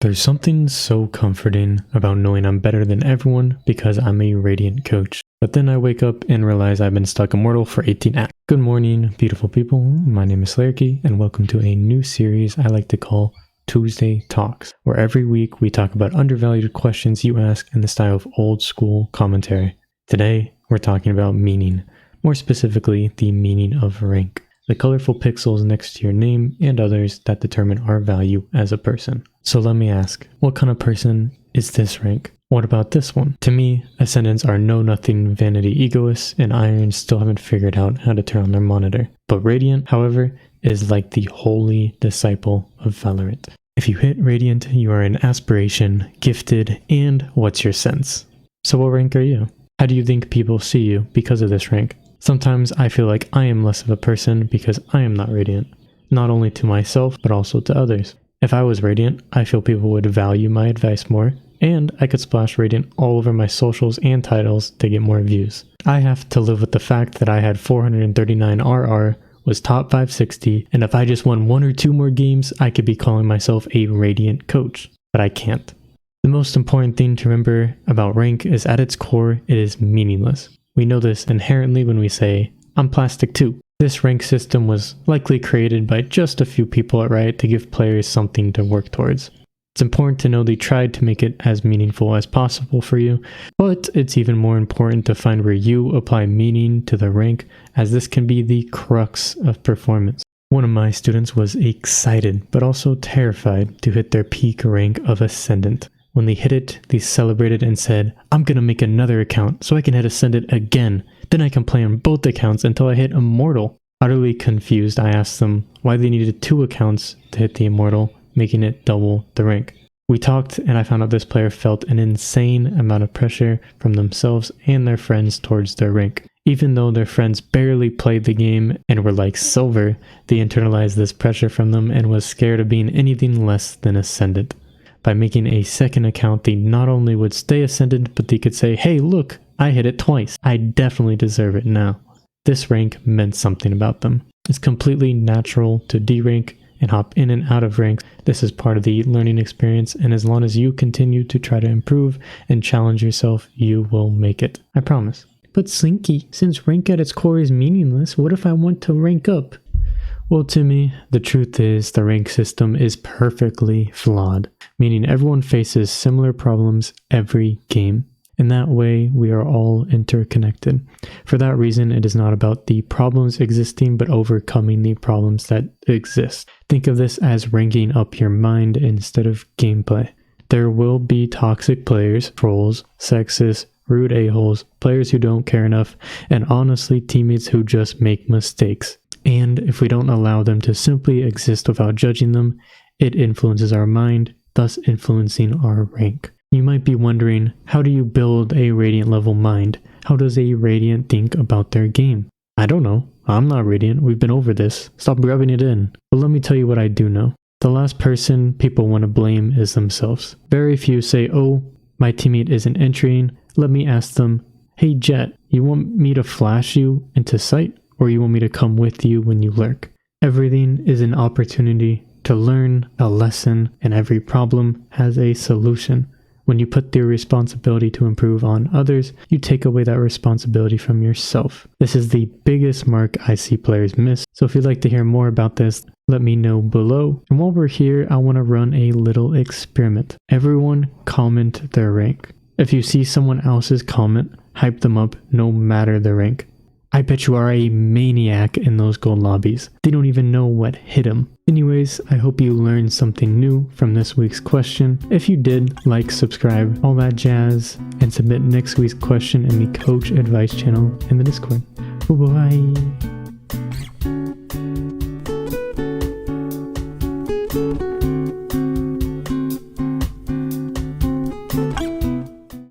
There's something so comforting about knowing I'm better than everyone because I'm a Radiant coach. But then I wake up and realize I've been stuck immortal for 18 acts. Good morning, beautiful people. My name is Slayerkey, and welcome to a new series I like to call Tuesday Talks, where every week we talk about undervalued questions you ask in the style of old school commentary. Today, we're talking about meaning, more specifically the meaning of rank, the colorful pixels next to your name and others that determine our value as a person. So let me ask, what kind of person is this rank? What about this one? To me, Ascendants are know-nothing vanity egoists, and Irons still haven't figured out how to turn on their monitor. But Radiant, however, is like the holy disciple of Valorant. If you hit Radiant, you are an aspiration, gifted, and what's your sense? So what rank are you? How do you think people see you because of this rank? Sometimes I feel like I am less of a person because I am not Radiant, not only to myself, but also to others. If I was Radiant, I feel people would value my advice more, and I could splash Radiant all over my socials and titles to get more views. I have to live with the fact that I had 439 RR, was top 560, and if I just won one or two more games, I could be calling myself a Radiant coach, but I can't. The most important thing to remember about rank is at its core, it is meaningless. We know this inherently when we say, I'm plastic too. This rank system was likely created by just a few people at Riot to give players something to work towards. It's important to know they tried to make it as meaningful as possible for you, but it's even more important to find where you apply meaning to the rank, as this can be the crux of performance. One of my students was excited, but also terrified to hit their peak rank of Ascendant. When they hit it, they celebrated and said, I'm gonna make another account so I can hit Ascendant again. Then I can play on both accounts until I hit Immortal. Utterly confused, I asked them why they needed 2 accounts to hit the Immortal, making it double the rank. We talked and I found out this player felt an insane amount of pressure from themselves and their friends towards their rank. Even though their friends barely played the game and were like silver, they internalized this pressure from them and was scared of being anything less than Ascendant. By making a second account, they not only would stay Ascendant, but they could say, hey look, I hit it twice. I definitely deserve it now. This rank meant something about them. It's completely natural to derank and hop in and out of ranks. This is part of the learning experience, and as long as you continue to try to improve and challenge yourself, you will make it. I promise. But Slinky, since rank at its core is meaningless, what if I want to rank up? Well, to me, the truth is the rank system is perfectly flawed, meaning everyone faces similar problems every game. In that way, we are all interconnected. For that reason, it is not about the problems existing, but overcoming the problems that exist. Think of this as ranking up your mind instead of gameplay. There will be toxic players, trolls, sexist, rude a-holes, players who don't care enough, and honestly, teammates who just make mistakes. And if we don't allow them to simply exist without judging them, it influences our mind, thus influencing our rank. You might be wondering, how do you build a Radiant level mind? How does a Radiant think about their game? I don't know. I'm not Radiant. We've been over this. Stop rubbing it in. But let me tell you what I do know. The last person people want to blame is themselves. Very few say, oh, my teammate isn't entering. Let me ask them, hey Jet, you want me to flash you into sight? Or you want me to come with you when you lurk? Everything is an opportunity to learn a lesson, and every problem has a solution. When you put the responsibility to improve on others, you take away that responsibility from yourself. This is the biggest mark I see players miss. So if you'd like to hear more about this, let me know below. And while we're here, I want to run a little experiment. Everyone comment their rank. If you see someone else's comment, hype them up no matter the rank. I bet you are a maniac in those gold lobbies. They don't even know what hit them. Anyways, I hope you learned something new from this week's question. If you did, like, subscribe, all that jazz, and submit next week's question in the Coach Advice channel in the Discord. Bye-bye.